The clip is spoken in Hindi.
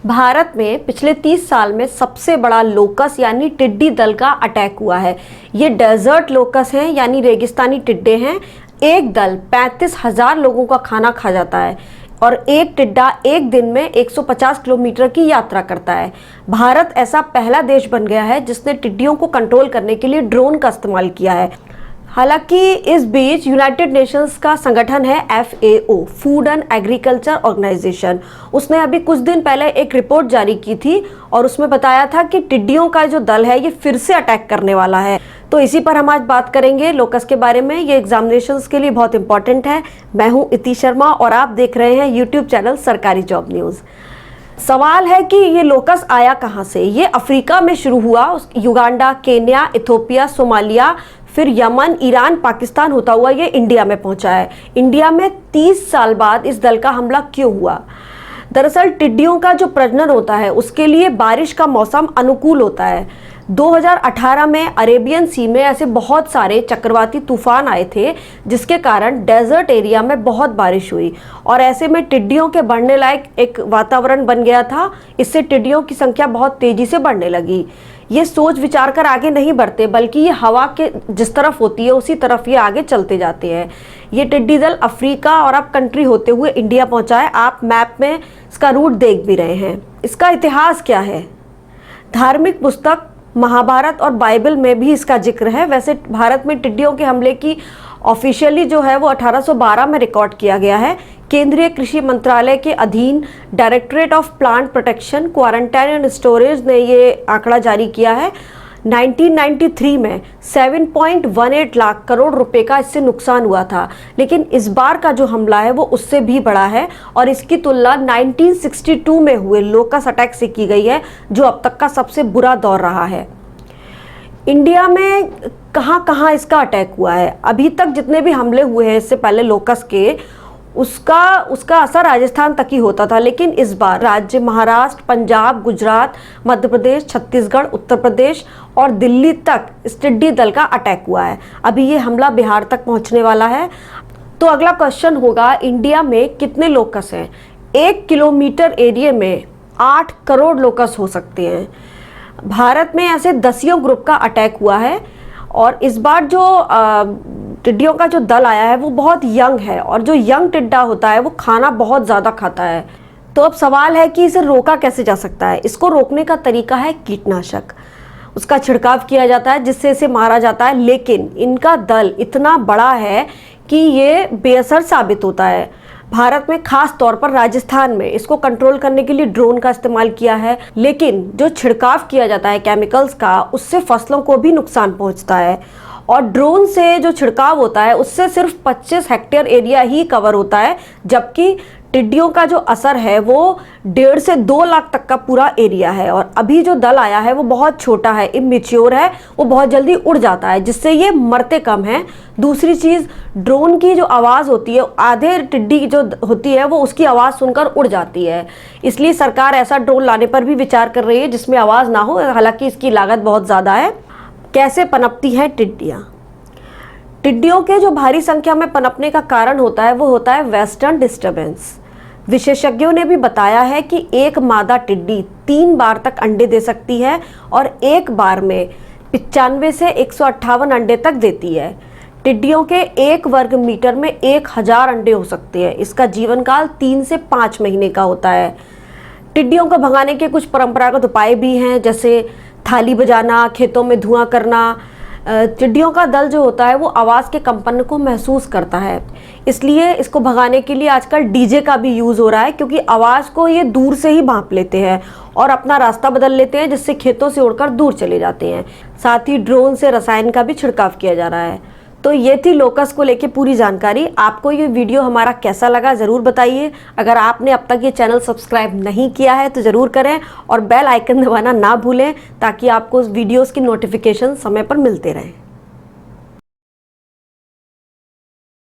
भारत में पिछले 30 साल में सबसे बड़ा लोकस यानी टिड्डी दल का अटैक हुआ है। ये डेजर्ट लोकस हैं यानी रेगिस्तानी टिड्डे हैं। एक दल 35,000 लोगों का खाना खा जाता है और एक टिड्डा एक दिन में 150 किलोमीटर की यात्रा करता है। भारत ऐसा पहला देश बन गया है जिसने टिड्डियों को कंट्रोल करने के लिए ड्रोन का इस्तेमाल किया है। हालांकि इस बीच यूनाइटेड नेशंस का संगठन है FAO, food and agriculture organisation, उसने अभी कुछ दिन पहले एक रिपोर्ट जारी की थी और उसमें बताया था कि टिड्डियों का जो दल है ये फिर से अटैक करने वाला है। तो इसी पर हम आज बात करेंगे लोकस के बारे में। ये एग्जामिनेशंस के लिए बहुत इंपॉर्टेंट है। मैं हूँ इति शर्मा और आप देख रहे हैं यूट्यूब चैनल सरकारी जॉब न्यूज़। सवाल है कि ये लोकस आया कहाँ से। ये अफ्रीका में शुरू हुआ, युगांडा, केन्या, इथोपिया, सोमालिया, फिर यमन, ईरान, पाकिस्तान होता हुआ ये इंडिया में पहुंचा है। इंडिया में 30 साल बाद इस दल का हमला क्यों हुआ? दरअसल टिड्डियों का जो प्रजनन होता है उसके लिए बारिश का मौसम अनुकूल होता है। 2018 में अरेबियन सी में ऐसे बहुत सारे चक्रवाती तूफान आए थे जिसके कारण डेजर्ट एरिया में बहुत बारिश हुई और ऐसे में टिड्डियों के बढ़ने लायक एक वातावरण बन गया था। इससे टिड्डियों की संख्या बहुत तेजी से बढ़ने लगी। ये सोच विचार कर आगे नहीं बढ़ते बल्कि ये हवा के जिस तरफ होती है उसी तरफ ये आगे चलते जाते हैं। ये टिड्डी दल अफ्रीका और अब कंट्री होते हुए इंडिया पहुंचा है। आप मैप में इसका रूट देख भी रहे हैं। इसका इतिहास क्या है? धार्मिक पुस्तक महाभारत और बाइबल में भी इसका जिक्र है। वैसे भारत में टिड्डियों के हमले की ऑफिशियली जो है वो 1812 में रिकॉर्ड किया गया है। केंद्रीय कृषि मंत्रालय के अधीन directorate of plant protection, quarantine and storage ने ये आंकड़ा जारी किया है। 1993 में 7.18 लाख करोड़ रुपए का इससे नुकसान हुआ था, लेकिन इस बार का जो हमला है वो उससे भी बड़ा है और इसकी तुलना 1962 में हुए लोकस अटैक से की गई है जो अब तक का सबसे बुरा दौर रहा है। इंडिया में कहाँ कहाँ इसका अटैक हुआ है? अभी तक जितने भी हमले हुए हैं इससे पहले लोकस के, उसका असर राजस्थान तक ही होता था, लेकिन इस बार राज्य महाराष्ट्र, पंजाब, गुजरात, मध्य प्रदेश, छत्तीसगढ़, उत्तर प्रदेश और दिल्ली तक इस टिड्डी दल का अटैक हुआ है। अभी ये हमला बिहार तक पहुंचने वाला है। तो अगला क्वेश्चन होगा, इंडिया में कितने लोकस हैं? 1 किलोमीटर एरिया में 8 करोड़ लोकस हो सकते हैं। भारत में ऐसे दसियों ग्रुप का अटैक हुआ है और इस बार जो टिड्डियों का जो दल आया है वो बहुत यंग है और जो यंग टिड्डा होता है वो खाना बहुत ज़्यादा खाता है। तो अब सवाल है कि इसे रोका कैसे जा सकता है? इसको रोकने का तरीका है कीटनाशक। उसका छिड़काव किया जाता है जिससे इसे मारा जाता है, लेकिन इनका दल इतना बड़ा है कि ये बेअसर साबित होता है। भारत में खास तौर पर राजस्थान में इसको कंट्रोल करने के लिए ड्रोन का इस्तेमाल किया है, लेकिन जो छिड़काव किया जाता है केमिकल्स का उससे फसलों को भी नुकसान पहुंचता है और ड्रोन से जो छिड़काव होता है उससे सिर्फ 25 हेक्टेयर एरिया ही कवर होता है, जबकि टिड्डियों का जो असर है वो 1.5 से 2 लाख तक का पूरा एरिया है। और अभी जो दल आया है वो बहुत छोटा है, इमेच्योर है, वो बहुत जल्दी उड़ जाता है जिससे ये मरते कम हैं। दूसरी चीज़, ड्रोन की जो आवाज़ होती है, आधे टिड्डी जो होती है वो उसकी आवाज़ सुनकर उड़ जाती है। इसलिए सरकार ऐसा ड्रोन लाने पर भी विचार कर रही है जिसमें आवाज़ ना हो, हालांकि इसकी लागत बहुत ज़्यादा है। कैसे पनपती हैं टिड्डियाँ? टिड्डियों के जो भारी संख्या में पनपने का कारण होता है वो होता है वेस्टर्न डिस्टर्बेंस। विशेषज्ञों ने भी बताया है कि एक मादा टिड्डी 3 बार तक अंडे दे सकती है और एक बार में 95 से 158 अंडे तक देती है। टिड्डियों के 1 वर्ग मीटर में 1000 अंडे हो सकते हैं। इसका जीवन काल 3 से 5 महीने का होता है। टिड्डियों को भगाने के कुछ परंपरागत उपाय भी हैं, जैसे थाली बजाना, खेतों में धुआं करना। टिड्डियों का दल जो होता है वो आवाज़ के कंपन को महसूस करता है, इसलिए इसको भगाने के लिए आजकल डीजे का भी यूज़ हो रहा है, क्योंकि आवाज़ को ये दूर से ही भांप लेते हैं और अपना रास्ता बदल लेते हैं जिससे खेतों से उड़कर दूर चले जाते हैं। साथ ही ड्रोन से रसायन का भी छिड़काव किया जा रहा है। तो ये थी लोकस को लेके पूरी जानकारी। आपको ये वीडियो हमारा कैसा लगा ज़रूर बताइए। अगर आपने अब तक ये चैनल सब्सक्राइब नहीं किया है तो ज़रूर करें और बेल आइकन दबाना ना भूलें ताकि आपको वीडियोस की नोटिफिकेशन समय पर मिलते रहें।